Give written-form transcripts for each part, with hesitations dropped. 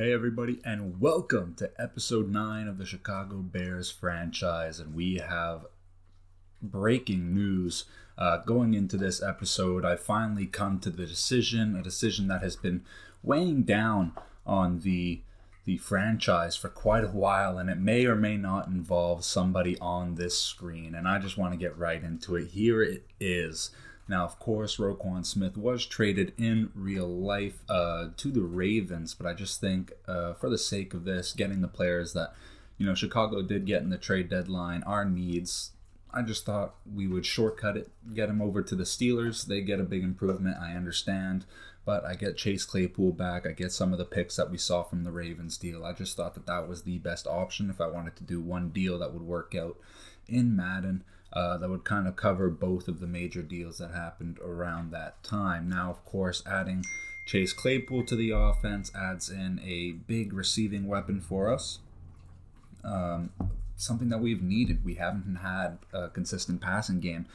Hey everybody, and welcome to episode 9 of the Chicago Bears franchise. And we have breaking news. Going into this episode, I finally come to a decision that has been weighing down on the franchise for quite a while, and it may or may not involve somebody on this screen. And I just want to get right into it. Here it is. Now, of course, Roquan Smith was traded in real life to the Ravens, but I just think for the sake of this, getting the players that, Chicago did get in the trade deadline, our needs, I just thought we would shortcut it, get him over to the Steelers. They get a big improvement, I understand, but I get Chase Claypool back. I get some of the picks that we saw from the Ravens deal. I just thought that was the best option if I wanted to do one deal that would work out in Madden. That would kind of cover both of the major deals that happened around that time. Now, of course, adding Chase Claypool to the offense adds in a big receiving weapon for us. Something that we've needed. We haven't had a consistent passing game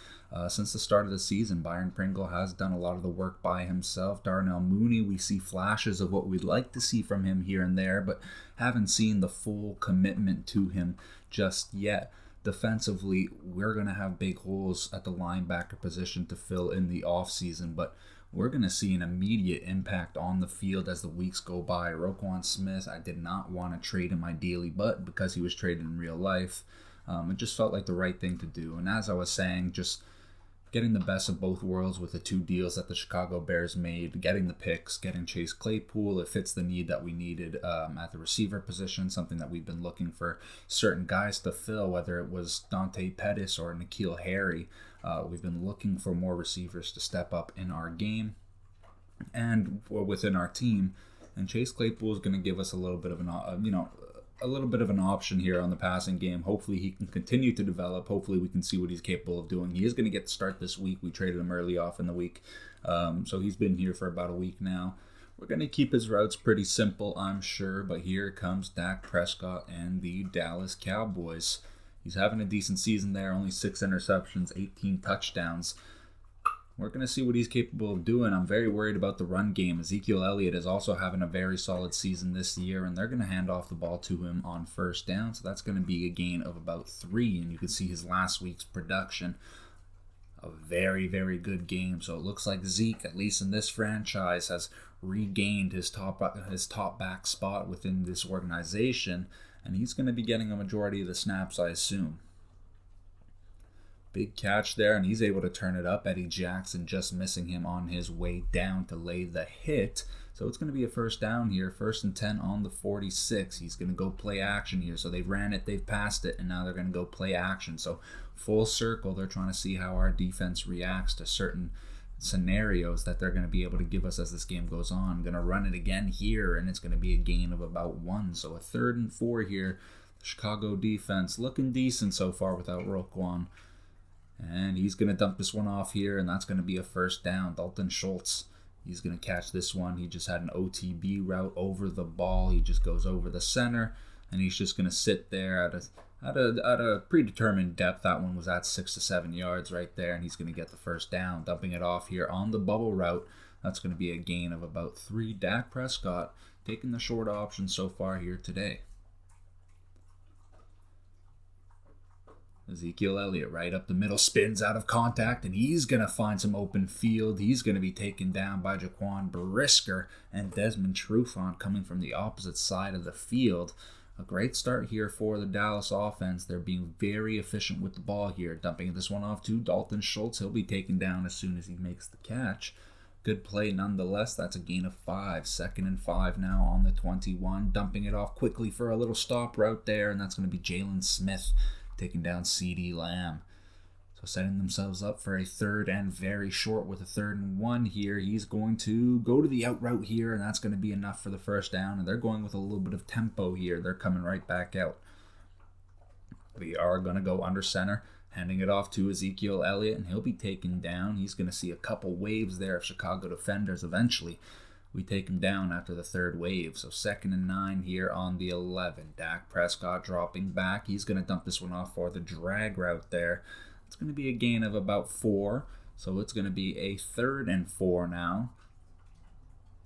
since the start of the season. Byron Pringle has done a lot of the work by himself. Darnell Mooney, we see flashes of what we'd like to see from him here and there, but haven't seen the full commitment to him just yet. Defensively, we're going to have big holes at the linebacker position to fill in the offseason, but we're going to see an immediate impact on the field as the weeks go by. Roquan Smith, I did not want to trade him ideally, but because he was traded in real life, it just felt like the right thing to do. And as I was saying, just getting the best of both worlds with the two deals that the Chicago Bears made, getting the picks, getting Chase Claypool, it fits the need that we needed at the receiver position, something that we've been looking for certain guys to fill, whether it was Dante Pettis or N'Keal Harry. We've been looking for more receivers to step up in our game and within our team. And Chase Claypool is going to give us a little bit of an option here on the passing game. Hopefully he can continue to develop. Hopefully we can see what he's capable of doing. He is going to get the start this week. We traded him early off in the week. So he's been here for about a week now. We're going to keep his routes pretty simple, I'm sure. But here comes Dak Prescott and the Dallas Cowboys. He's having a decent season there. Only 6 interceptions, 18 touchdowns. We're going to see what he's capable of doing. I'm very worried about the run game. Ezekiel Elliott is also having a very solid season this year, and they're going to hand off the ball to him on first down. So that's going to be a gain of about 3, and you can see his last week's production. A very, very good game. So it looks like Zeke, at least in this franchise, has regained his top back spot within this organization, and he's going to be getting a majority of the snaps, I assume. Big catch there, and he's able to turn it up. Eddie Jackson just missing him on his way down to lay the hit. So it's going to be a first down here, 1st and 10 on the 46. He's going to go play action here. So they've ran it, they've passed it, and now they're going to go play action. So full circle, they're trying to see how our defense reacts to certain scenarios that they're going to be able to give us as this game goes on. Going to run it again here, and it's going to be a gain of about 1. So a 3rd and 4 here. The Chicago defense looking decent so far without Roquan. And he's going to dump this one off here, and that's going to be a first down. Dalton Schultz, he's going to catch this one. He just had an OTB route over the ball. He just goes over the center, and he's just going to sit there at a predetermined depth. That one was at 6 to 7 yards right there, and he's going to get the first down. Dumping it off here on the bubble route. That's going to be a gain of about 3. Dak Prescott taking the short option so far here today. Ezekiel Elliott right up the middle, spins out of contact, and he's going to find some open field. He's going to be taken down by Jaquan Brisker and Desmond Trufant coming from the opposite side of the field. A great start here for the Dallas offense. They're being very efficient with the ball here. Dumping this one off to Dalton Schultz. He'll be taken down as soon as he makes the catch. Good play nonetheless. That's a gain of 5. 2nd and 5 now on the 21. Dumping it off quickly for a little stop route there, and that's going to be Jalen Smith taking down CeeDee Lamb. So setting themselves up for a 3rd and very short with a 3rd and 1 here. He's going to go to the out route here, and that's going to be enough for the first down. And they're going with a little bit of tempo here. They're coming right back out. We are going to go under center, handing it off to Ezekiel Elliott, and he'll be taken down. He's going to see a couple waves there of Chicago defenders eventually. We take him down after the 3rd wave. So 2nd and 9 here on the 11. Dak Prescott dropping back. He's going to dump this one off for the drag route there. It's going to be a gain of about 4. So it's going to be a 3rd and 4 now.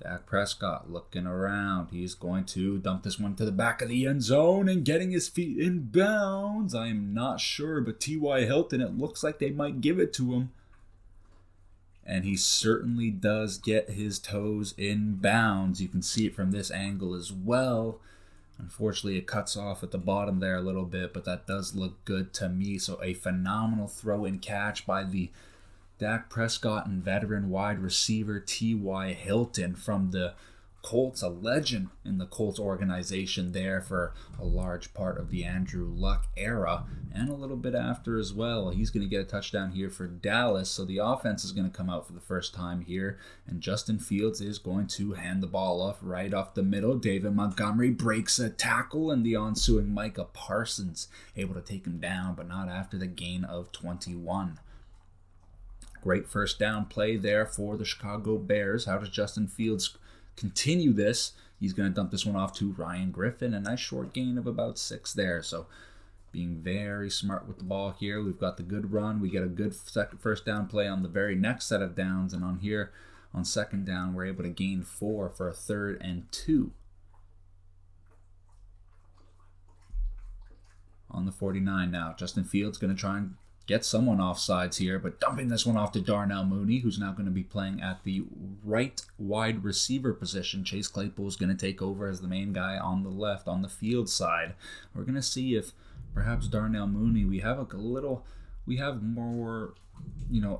Dak Prescott looking around. He's going to dump this one to the back of the end zone and getting his feet in bounds. I am not sure, but T.Y. Hilton, it looks like they might give it to him. And he certainly does get his toes in bounds. You can see it from this angle as well. Unfortunately, it cuts off at the bottom there a little bit, but that does look good to me. So a phenomenal throw and catch by the Dak Prescott and veteran wide receiver T.Y. Hilton from the Colts, a legend in the Colts organization there for a large part of the Andrew Luck era and a little bit after as well. He's going to get a touchdown here for Dallas, so the offense is going to come out for the first time here, and Justin Fields is going to hand the ball off right off the middle. David Montgomery breaks a tackle, and the ensuing Micah Parsons able to take him down, but not after the gain of 21. Great first down play there for the Chicago Bears. How does Justin Fields continue this? He's going to dump this one off to Ryan Griffin. A nice short gain of about 6 there. So being very smart with the ball here. We've got the good run. We get a good first down play on the very next set of downs. And on here, on second down, we're able to gain 4 for a 3rd and 2. On the 49 now, Justin Fields going to try and get someone off sides here, but dumping this one off to Darnell Mooney, who's now going to be playing at the right wide receiver position. Chase Claypool is going to take over as the main guy on the left, on the field side. We're going to see if perhaps Darnell Mooney, we have more,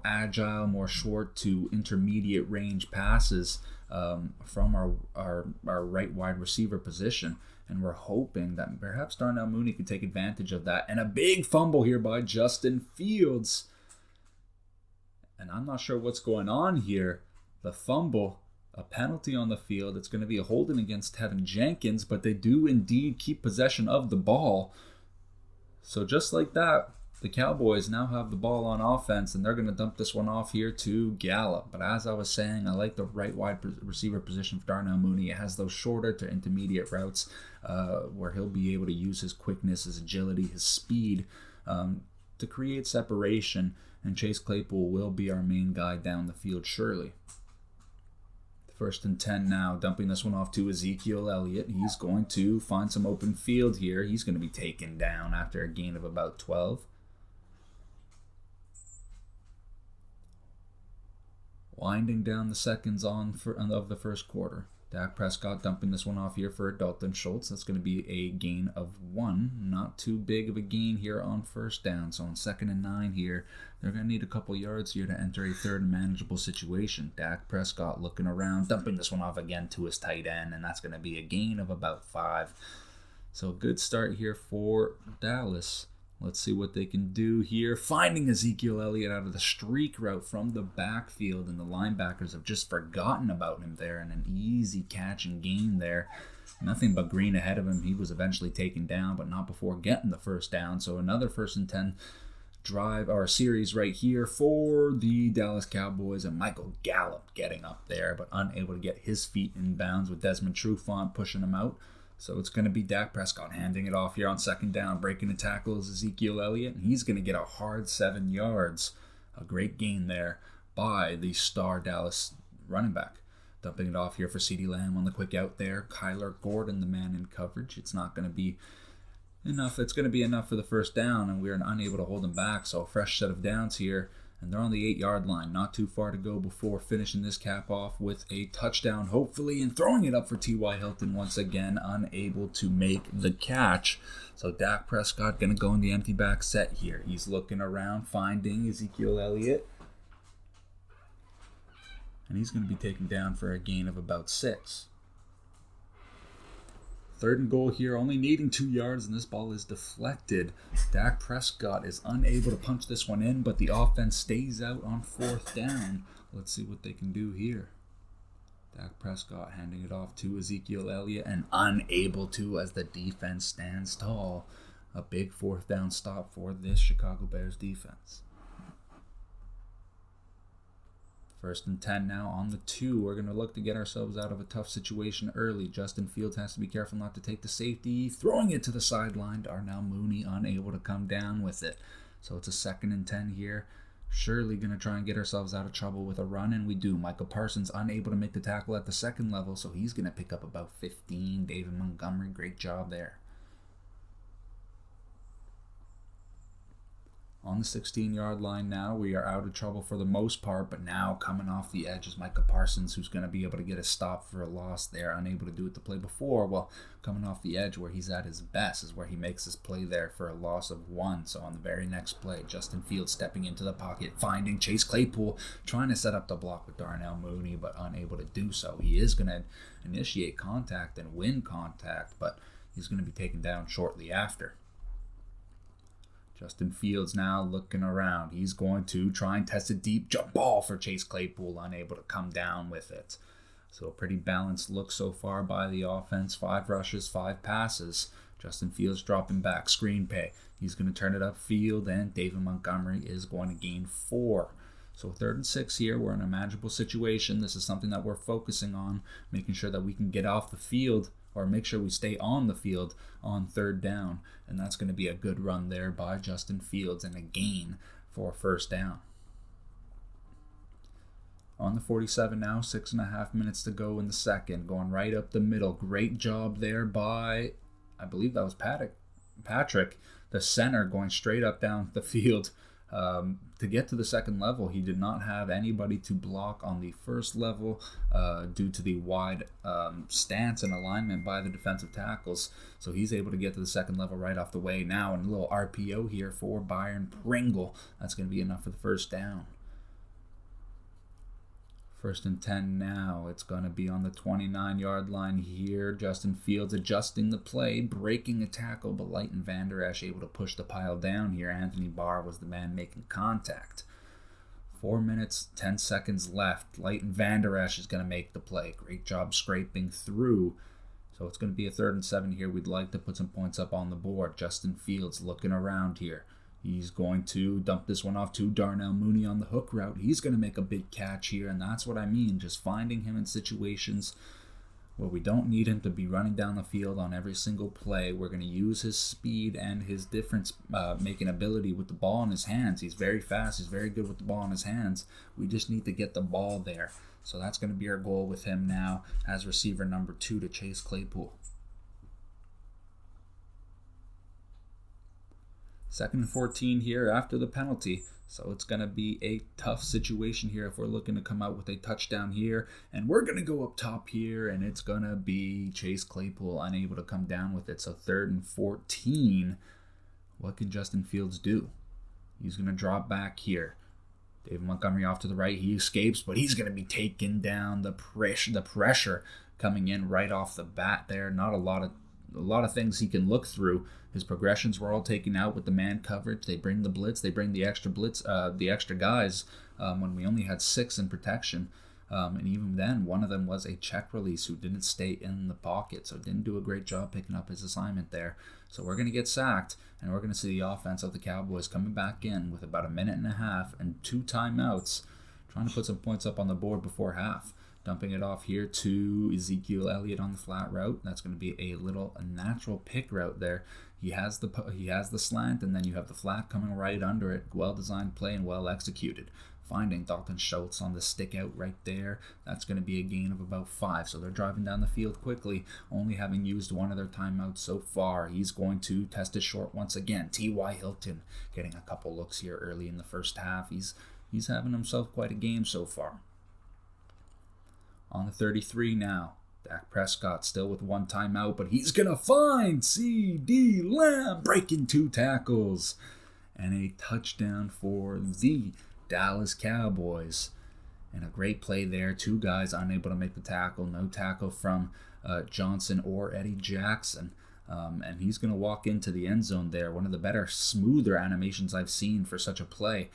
agile, more short to intermediate range passes from our right wide receiver position. And we're hoping that perhaps Darnell Mooney could take advantage of that. And a big fumble here by Justin Fields. And I'm not sure what's going on here. The fumble, a penalty on the field. It's going to be a holding against Tevin Jenkins, but they do indeed keep possession of the ball. So just like that, the Cowboys now have the ball on offense, and they're going to dump this one off here to Gallup. But as I was saying, I like the right wide receiver position for Darnell Mooney. It has those shorter to intermediate routes where he'll be able to use his quickness, his agility, his speed to create separation. And Chase Claypool will be our main guy down the field, surely. 1st and 10 now, dumping this one off to Ezekiel Elliott. He's going to find some open field here. He's going to be taken down after a gain of about 12. Winding down the seconds of the first quarter. Dak Prescott dumping this one off here for Dalton Schultz. That's going to be a gain of 1. Not too big of a gain here on first down. So on 2nd and 9 here, they're going to need a couple yards here to enter a 3rd and manageable situation. Dak Prescott looking around, dumping this one off again to his tight end, and that's going to be a gain of about 5. So a good start here for Dallas. Let's see what they can do here. Finding Ezekiel Elliott out of the streak route from the backfield, and the linebackers have just forgotten about him there, and an easy catch and gain there. Nothing but green ahead of him. He was eventually taken down, but not before getting the first down. So another 1st and 10 drive or series right here for the Dallas Cowboys, and Michael Gallup getting up there, but unable to get his feet in bounds with Desmond Trufant pushing him out. So it's going to be Dak Prescott handing it off here on 2nd down. Breaking the tackle is Ezekiel Elliott, and he's going to get a hard 7 yards. A great gain there by the star Dallas running back. Dumping it off here for CeeDee Lamb on the quick out there. Kyler Gordon, the man in coverage. It's not going to be enough. It's going to be enough for the first down, and we're unable to hold him back. So a fresh set of downs here. And they're on the 8-yard line. Not too far to go before finishing this cap off with a touchdown, hopefully, and throwing it up for T.Y. Hilton once again, unable to make the catch. So Dak Prescott going to go in the empty back set here. He's looking around, finding Ezekiel Elliott. And he's going to be taken down for a gain of about 6. 3rd and goal here, only needing 2 yards, and this ball is deflected. Dak Prescott is unable to punch this one in, but the offense stays out on 4th down. Let's see what they can do here. Dak Prescott handing it off to Ezekiel Elliott, and unable to as the defense stands tall. A big 4th down stop for this Chicago Bears defense. 1st and 10 now on the 2. We're going to look to get ourselves out of a tough situation early. Justin Fields has to be careful not to take the safety. Throwing it to the sideline. Darnell Mooney unable to come down with it. So it's a 2nd and 10 here. Surely going to try and get ourselves out of trouble with a run, and we do. Micah Parsons unable to make the tackle at the second level, so he's going to pick up about 15. David Montgomery, great job there. On the 16-yard line now, we are out of trouble for the most part, but now coming off the edge is Micah Parsons, who's going to be able to get a stop for a loss there, unable to do it the play before. Well, coming off the edge where he's at his best is where he makes his play there for a loss of 1. So on the very next play, Justin Fields stepping into the pocket, finding Chase Claypool, trying to set up the block with Darnell Mooney, but unable to do so. He is going to initiate contact and win contact, but he's going to be taken down shortly after. Justin Fields now looking around. He's going to try and test a deep jump ball for Chase Claypool, unable to come down with it. So a pretty balanced look so far by the offense. 5 rushes, 5 passes. Justin Fields dropping back, screen pay. He's going to turn it upfield, and David Montgomery is going to gain 4. So 3rd and 6 here. We're in a manageable situation. This is something that we're focusing on, making sure that we can get off the field or make sure we stay on the field on 3rd down. And that's going to be a good run there by Justin Fields and a gain for 1st down. On the 47 now, 6.5 minutes to go in the second. Going right up the middle. Great job there by, I believe that was Patrick, the center, going straight up down the field. To get to the second level, he did not have anybody to block on the first level due to the wide stance and alignment by the defensive tackles. So he's able to get to the second level right off the way now. And a little RPO here for Byron Pringle. That's going to be enough for the 1st down. 1st and 10 now. It's going to be on the 29-yard line here. Justin Fields adjusting the play, breaking a tackle, but Leighton Vander Esch able to push the pile down here. Anthony Barr was the man making contact. 4 minutes, 10 seconds left. Leighton Vander Esch is going to make the play. Great job scraping through. So it's going to be a 3rd and 7 here. We'd like to put some points up on the board. Justin Fields looking around here. He's going to dump this one off to Darnell Mooney on the hook route. He's going to make a big catch here, and that's what I mean, just finding him in situations where we don't need him to be running down the field on every single play. We're going to use his speed and his difference-making ability with the ball in his hands. He's very fast. He's very good with the ball in his hands. We just need to get the ball there. So that's going to be our goal with him now as receiver number 2 to Chase Claypool. 2nd and 14 here after the penalty. So it's going to be a tough situation here if we're looking to come out with a touchdown here. And we're going to go up top here, and it's going to be Chase Claypool unable to come down with it. So 3rd and 14. What can Justin Fields do? He's going to drop back here. David Montgomery off to the right. He escapes, but he's going to be taking down. The pressure coming in right off the bat there. Not a lot of things he can look through. His progressions were all taken out with the man coverage. They bring the blitz. They bring the extra blitz, the extra guys when we only had 6 in protection. And even then, one of them was a check release who didn't stay in the pocket. So didn't do a great job picking up his assignment there. So we're going to get sacked, and we're going to see the offense of the Cowboys coming back in with about 1.5 minutes and 2 timeouts, trying to put some points up on the board before half. Dumping it off here to Ezekiel Elliott on the flat route. That's going to be a natural pick route there. He has the slant, and then you have the flat coming right under it. Well-designed play and well executed. Finding Dalton Schultz on the stick out right there. That's going to be a gain of about 5. So they're driving down the field quickly, only having used one of their timeouts so far. He's going to test it short once again. T.Y. Hilton getting a couple looks here early in the first half. He's having himself quite a game so far. On the 33 now, Dak Prescott still with 1 timeout, but he's going to find C.D. Lamb breaking 2 tackles. And a touchdown for the Dallas Cowboys. And a great play there. 2 guys unable to make the tackle. No tackle from Johnson or Eddie Jackson. And he's going to walk into the end zone there. One of the better, smoother animations I've seen for such a play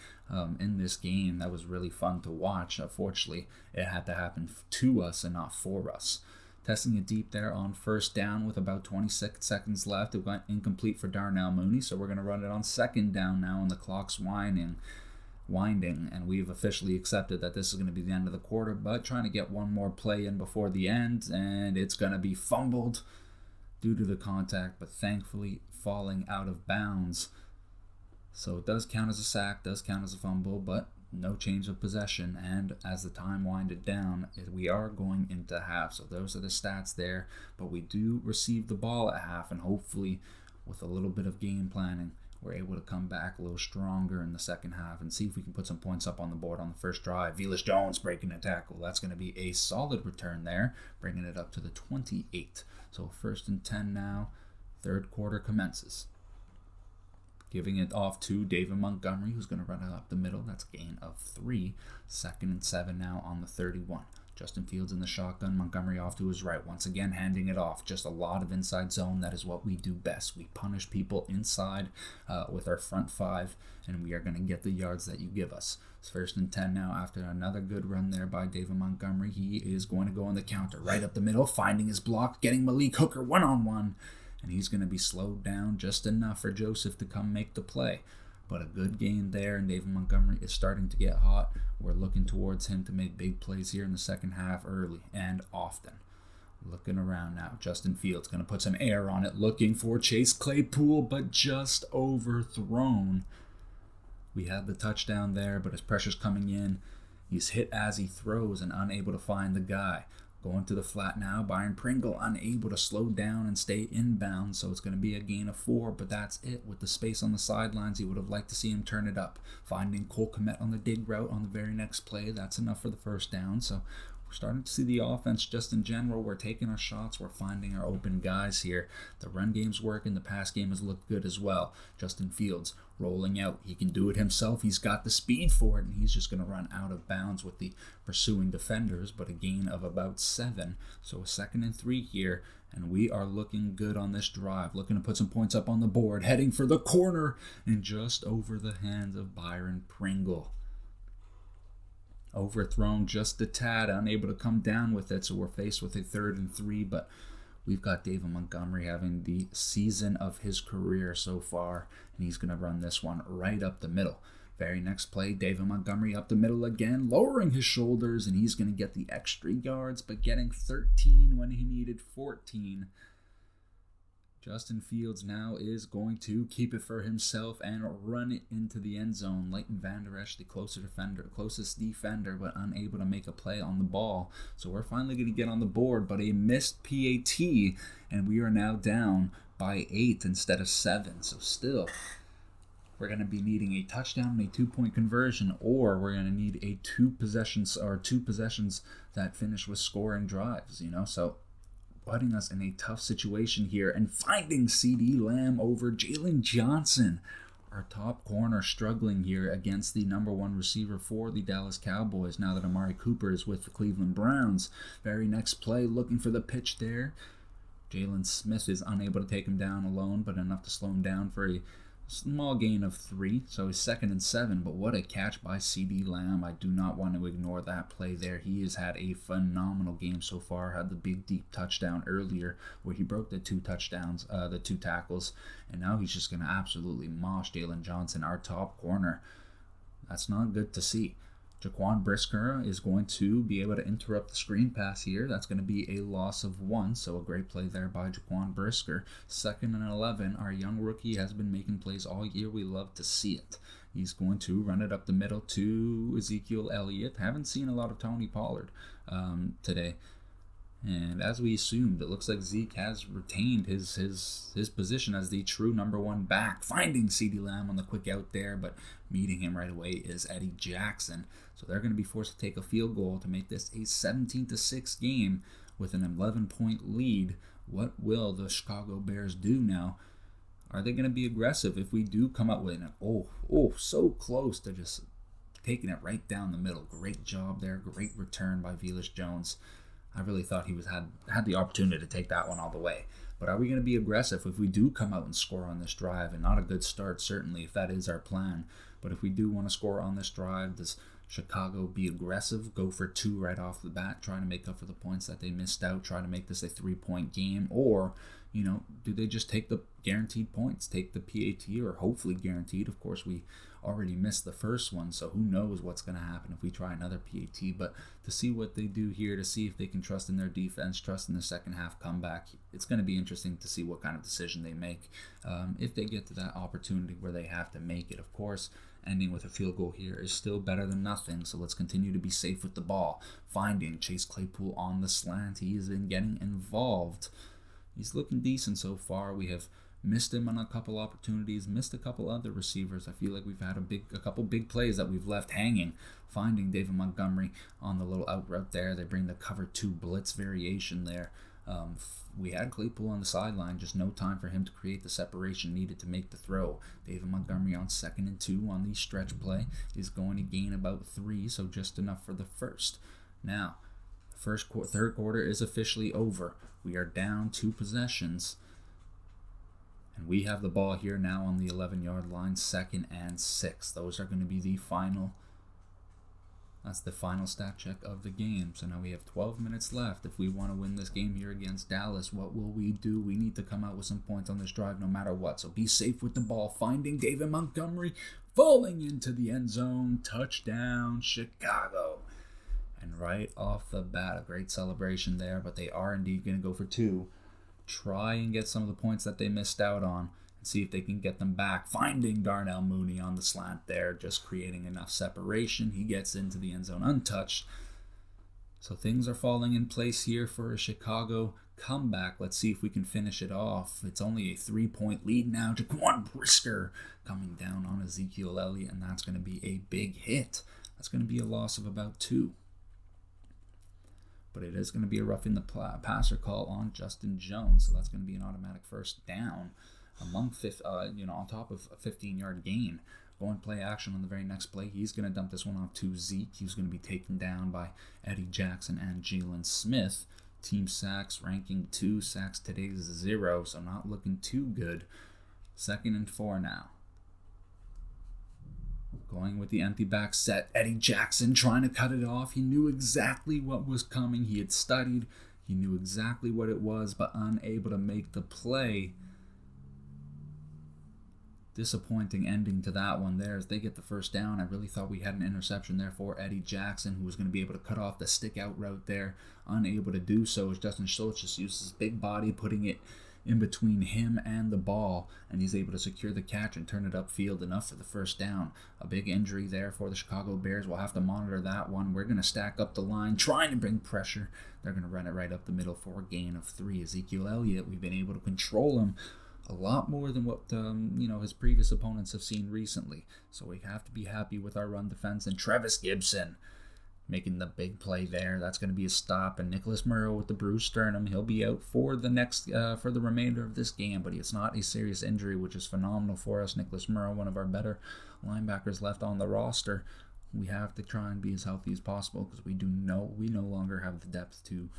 in this game. That was really fun to watch. Unfortunately, it had to happen to us and not for us. Testing it deep there on 1st down with about 26 seconds left. It went incomplete for Darnell Mooney, so we're going to run it on 2nd down now, and the clock's winding, and we've officially accepted that this is going to be the end of the quarter, but trying to get one more play in before the end, and it's going to be fumbled due to the contact, but thankfully falling out of bounds. So it does count as a sack, does count as a fumble, but no change of possession. And as the time winded down, we are going into half. So those are the stats there. But we do receive the ball at half, and hopefully with a little bit of game planning, we're able to come back a little stronger in the second half and see if we can put some points up on the board on the first drive. Velus Jones breaking a tackle. That's going to be a solid return there, bringing it up to the 28. So 1st and 10 now. Third quarter commences. Giving it off to David Montgomery, who's going to run it up the middle. That's a gain of 3. 2nd and 7 now on the 31. Justin Fields in the shotgun, Montgomery off to his right. Once again, handing it off. Just a lot of inside zone. That is what we do best. We punish people inside with our front 5, and we are going to get the yards that you give us. It's 1st and 10 now after another good run there by David Montgomery. He is going to go on the counter. Right up the middle, finding his block, getting Malik Hooker one-on-one. And he's going to be slowed down just enough for Joseph to come make the play. But a good gain there, and David Montgomery is starting to get hot. We're looking towards him to make big plays here in the second half early and often. Looking around now. Justin Fields going to put some air on it, looking for Chase Claypool, but just overthrown. We had the touchdown there, but his pressure's coming in. He's hit as he throws and unable to find the guy. Going to the flat now, Byron Pringle unable to slow down and stay inbound, so it's going to be a gain of 4, but that's it. With the space on the sidelines, you would have liked to see him turn it up. Finding Cole Kmet on the dig route on the very next play, that's enough for the first down, so we're starting to see the offense just in general. We're taking our shots. We're finding our open guys here. The run game's working. The pass game has looked good as well. Justin Fields rolling out. He can do it himself. He's got the speed for it, and he's just going to run out of bounds with the pursuing defenders, but a gain of about 7. So a 2nd and 3 here, and we are looking good on this drive. Looking to put some points up on the board. Heading for the corner, and just over the hands of Byron Pringle. Overthrown just a tad, unable to come down with it, so we're faced with a 3rd and 3, but we've got David Montgomery having the season of his career so far, and he's going to run this one right up the middle. Very next play, David Montgomery up the middle again, lowering his shoulders, and he's going to get the extra yards, but getting 13 when he needed 14. Justin Fields now is going to keep it for himself and run it into the end zone. Leighton Vander Esch, the closest defender, but unable to make a play on the ball. So we're finally going to get on the board, but a missed PAT, and we are now down by 8 instead of 7. So still, we're going to be needing a touchdown and a 2-point conversion, or we're going to need a two possessions that finish with scoring drives, So putting us in a tough situation here, and finding CeeDee Lamb over Jalen Johnson, our top corner, struggling here against the number 1 receiver for the Dallas Cowboys now that Amari Cooper is with the Cleveland Browns. Very next play, looking for the pitch there. Jalen Smith is unable to take him down alone, but enough to slow him down for a small gain of 3, so he's 2nd and 7, but what a catch by CeeDee Lamb. I do not want to ignore that play there. He has had a phenomenal game so far. Had the big deep touchdown earlier where he broke the 2 tackles, and now he's just going to absolutely mosh Jalen Johnson, our top corner. That's not good to see. Jaquan Brisker is going to be able to interrupt the screen pass here. That's going to be a loss of 1, so a great play there by Jaquan Brisker. 2nd and 11. Our young rookie has been making plays all year. We love to see it. He's going to run it up the middle to Ezekiel Elliott. Haven't seen a lot of Tony Pollard today. And as we assumed, it looks like Zeke has retained his position as the true number 1 back. Finding CeeDee Lamb on the quick out there, but meeting him right away is Eddie Jackson. So they're going to be forced to take a field goal to make this a 17-6 game with an 11-point lead. What will the Chicago Bears do now? Are they going to be aggressive if we do come up with an so close to just taking it right down the middle? Great job there. Great return by Velus Jones. I really thought he had the opportunity to take that one all the way. But are we going to be aggressive if we do come out and score on this drive? And not a good start, certainly, if that is our plan. But if we do want to score on this drive, does Chicago be aggressive, go for 2 right off the bat, trying to make up for the points that they missed out, trying to make this a 3-point game? Or, do they just take the guaranteed points, take the PAT, or hopefully guaranteed? Of course, we already missed the first one, so who knows what's going to happen if we try another PAT. But to see what they do here, to see if they can trust in their defense, trust in the second half comeback, it's going to be interesting to see what kind of decision they make if they get to that opportunity where they have to make it. Of course, ending with a field goal here is still better than nothing, so let's continue to be safe with the ball. Finding Chase Claypool on the slant. He has been getting involved. He's looking decent so far. We have missed him on a couple opportunities, missed a couple other receivers. I feel like we've had a couple big plays that we've left hanging. Finding David Montgomery on the little out route there. They bring the cover 2 blitz variation there. We had Claypool on the sideline, just no time for him to create the separation needed to make the throw. David Montgomery on 2nd and 2 on the stretch play is going to gain about 3, so just enough for the first. Now, third quarter is officially over. We are down 2 possessions. And we have the ball here now on the 11-yard line, 2nd and 6. Those are going to be the final. That's the final stat check of the game. So now we have 12 minutes left. If we want to win this game here against Dallas, what will we do? We need to come out with some points on this drive no matter what. So be safe with the ball. Finding David Montgomery, falling into the end zone. Touchdown, Chicago. And right off the bat, a great celebration there. But they are indeed going to go for 2. Try and get some of the points that they missed out on and see if they can get them back. Finding Darnell Mooney on the slant there, just creating enough separation. He gets into the end zone untouched. So things are falling in place here for a Chicago comeback. Let's see if we can finish it off. It's only a 3-point lead now. Jaquan Brisker coming down on Ezekiel Elliott, and that's going to be a big hit. That's going to be a loss of about 2. But it is going to be a roughing the passer call on Justin Jones, so that's going to be an automatic first down on top of a 15-yard gain. Going play action on the very next play. He's going to dump this one off to Zeke. He's going to be taken down by Eddie Jackson and Jalen Smith. Team sacks ranking 2. Sacks today is 0, so not looking too good. 2nd and 4 now. Going with the empty back set. Eddie Jackson trying to cut it off. He knew exactly what was coming. He had studied. He knew exactly what it was, but unable to make the play. Disappointing ending to that one there as they get the first down. I really thought we had an interception there for Eddie Jackson, who was going to be able to cut off the stick out route there. Unable to do so as Justin Schultz just uses his big body, putting it in between him and the ball, and he's able to secure the catch and turn it upfield enough for the first down. A big injury there for the Chicago Bears. We'll have to monitor that one. We're going to stack up the line, trying to bring pressure. They're going to run it right up the middle for a gain of 3. Ezekiel Elliott, we've been able to control him a lot more than what his previous opponents have seen recently. So we have to be happy with our run defense. And Travis Gibson making the big play there. That's going to be a stop. And Nicholas Murrow with the bruised sternum. He'll be out for the remainder of this game, but it's not a serious injury, which is phenomenal for us. Nicholas Murrow, one of our better linebackers left on the roster. We have to try and be as healthy as possible because we no longer have the depth to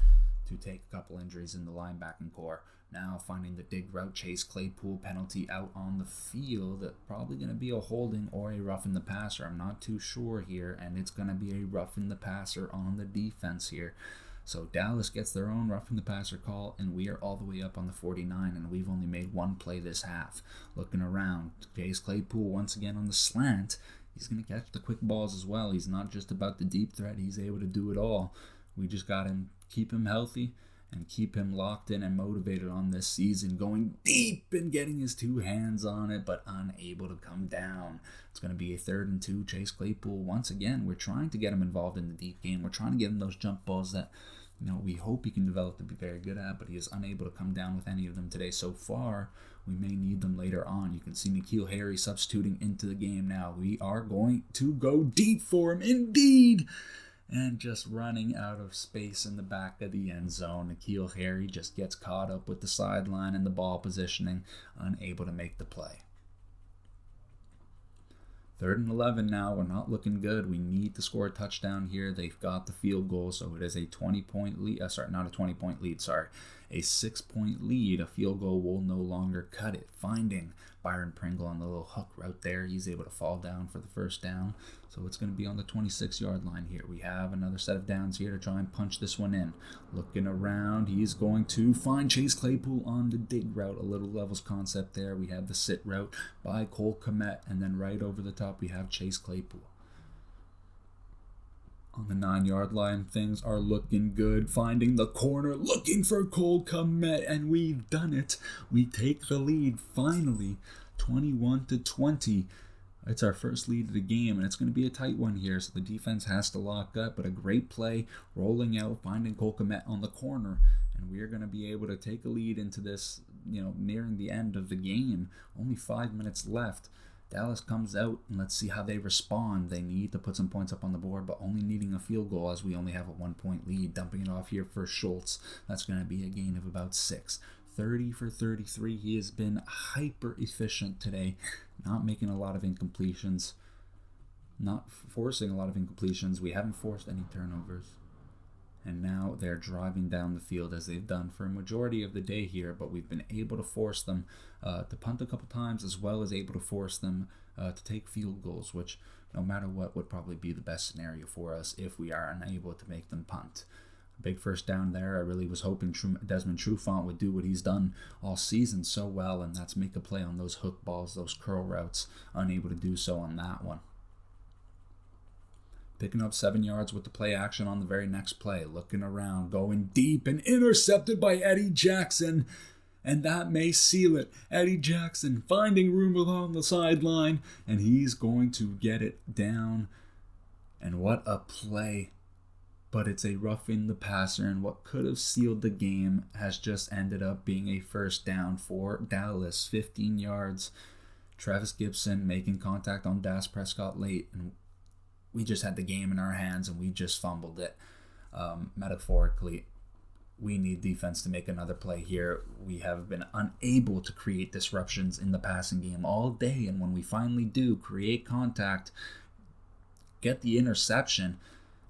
take a couple injuries in the linebacking core. Now finding the dig route, Chase Claypool penalty out on the field. Probably going to be a holding or a roughing the passer. I'm not too sure here, and it's going to be a roughing the passer on the defense here. So Dallas gets their own roughing the passer call, and we are all the way up on the 49, and we've only made 1 play this half. Looking around, Chase Claypool once again on the slant. He's going to catch the quick balls as well. He's not just about the deep threat. He's able to do it all. We just got to keep him healthy and keep him locked in and motivated on this season, going deep and getting his 2 hands on it, but unable to come down. It's going to be a 3rd and 2. Chase Claypool, once again, we're trying to get him involved in the deep game. We're trying to get him those jump balls that we hope he can develop to be very good at, but he is unable to come down with any of them today so far. We may need them later on. You can see N'Keal Harry substituting into the game now. We are going to go deep for him, indeed. And just running out of space in the back of the end zone. N'Keal Harry just gets caught up with the sideline and the ball positioning, unable to make the play. 3rd and 11 now. We're not looking good. We need to score a touchdown here. They've got the field goal, so it is a 20-point lead. Not a 20-point lead, a 6-point lead. A field goal will no longer cut it. Finding Byron Pringle on the little hook route there. He's able to fall down for the first down. So it's going to be on the 26-yard line here. We have another set of downs here to try and punch this one in. Looking around, he's going to find Chase Claypool on the dig route. A little levels concept there. We have the sit route by Cole Kmet, and then right over the top we have Chase Claypool. On the 9-yard line, things are looking good. Finding the corner, looking for Cole Kmet, and we've done it. We take the lead finally, 21-20. It's our first lead of the game, and it's going to be a tight one here, so the defense has to lock up, but a great play, rolling out, finding Cole Kmet on the corner, and we are going to be able to take a lead into this, nearing the end of the game. Only 5 minutes left. Dallas comes out, and let's see how they respond. They need to put some points up on the board, but only needing a field goal as we only have a 1-point lead. Dumping it off here for Schultz. That's going to be a gain of about 6. 30 for 33. He has been hyper efficient today, not making a lot of incompletions, not forcing a lot of incompletions. We haven't forced any turnovers. And now they're driving down the field as they've done for a majority of the day here, but we've been able to force them to punt a couple times, as well as able to force them to take field goals, which no matter what would probably be the best scenario for us if we are unable to make them punt. Big first down there. I really was hoping Desmond Trufant would do what he's done all season so well, and that's make a play on those hook balls, those curl routes. Unable to do so on that one. Picking up 7 yards with the play action on the very next play. Looking around, going deep, and intercepted by Eddie Jackson. And that may seal it. Eddie Jackson finding room along the sideline, and he's going to get it down. And what a play. But it's a roughing the passer, and what could have sealed the game has just ended up being a first down for Dallas. 15 yards. Travis Gibson making contact on Dak Prescott late, and we just had the game in our hands, and we just fumbled it. Metaphorically, we need defense to make another play here. We have been unable to create disruptions in the passing game all day, and when we finally do create contact, get the interception,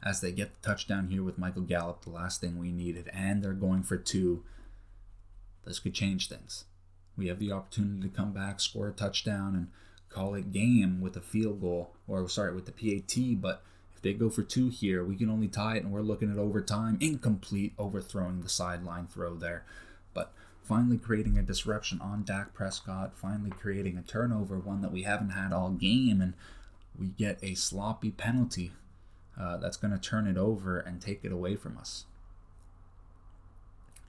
as they get the touchdown here with Michael Gallup, the last thing we needed, and they're going for 2. This could change things. We have the opportunity to come back, score a touchdown, and call it game with a field goal, with the PAT, but if they go for 2 here, we can only tie it, and we're looking at overtime. Incomplete, overthrowing the sideline throw there. But finally creating a disruption on Dak Prescott, finally creating a turnover, one that we haven't had all game, and we get a sloppy penalty that's going to turn it over and take it away from us.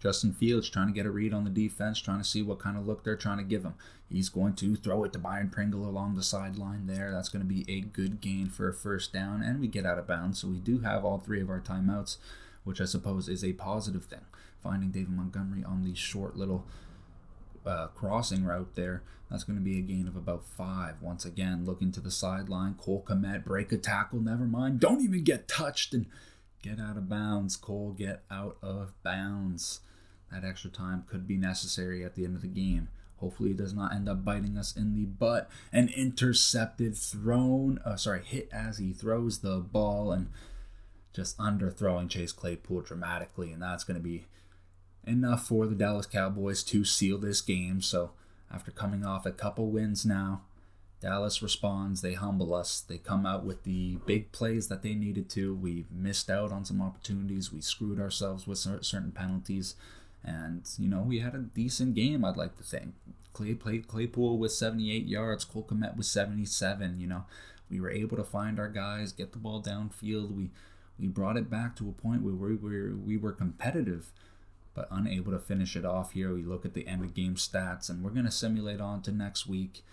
Justin Fields trying to get a read on the defense, trying to see what kind of look they're trying to give him. He's going to throw it to Byron Pringle along the sideline there. That's going to be a good gain for a first down, and we get out of bounds. So we do have all 3 of our timeouts, which I suppose is a positive thing. Finding David Montgomery on the short little crossing route there. That's going to be a gain of about 5. Once again, looking to the sideline. Cole Kmet, break a tackle, never mind. Don't even get touched and get out of bounds. Cole, get out of bounds. That extra time could be necessary at the end of the game. Hopefully it does not end up biting us in the butt. An intercepted, hit as he throws the ball and just underthrowing Chase Claypool dramatically. And that's going to be enough for the Dallas Cowboys to seal this game. So after coming off a couple wins now, Dallas responds. They humble us. They come out with the big plays that they needed to. We missed out on some opportunities. We screwed ourselves with certain penalties. And, we had a decent game, I'd like to think. Claypool with 78 yards. Cole Kmet with 77. We were able to find our guys, get the ball downfield. We brought it back to a point where we were competitive, but unable to finish it off here. We look at the end of game stats, and we're going to simulate on to next week.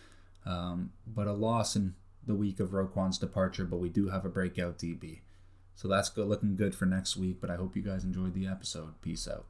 But a loss in the week of Roquan's departure, but we do have a breakout DB. So that's looking good for next week, but I hope you guys enjoyed the episode. Peace out.